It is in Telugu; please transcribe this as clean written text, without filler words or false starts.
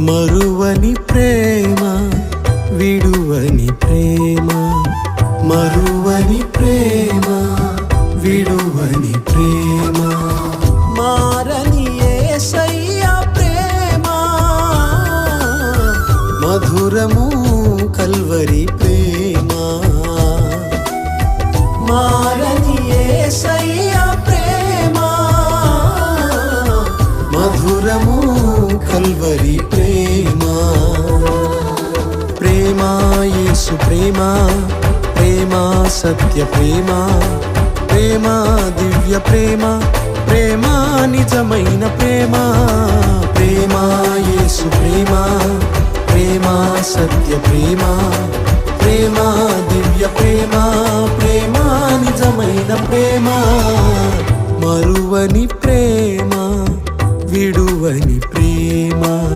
మరువని ప్రేమ విడువని ప్రేమ, మరువని ప్రేమ విడువని ప్రేమ, మారని యేసయ్య ప్రేమ, మధురము కల్వరి ప్రేమ, మారని యేసయ్య ప్రేమ, మధురము కల్వరి ప్రేమ. ప్రేమ యేసు ప్రేమ, ప్రేమ సత్య ప్రేమ, ప్రేమ దివ్య ప్రేమ, ప్రేమ నిజమైన ప్రేమ, ప్రేమ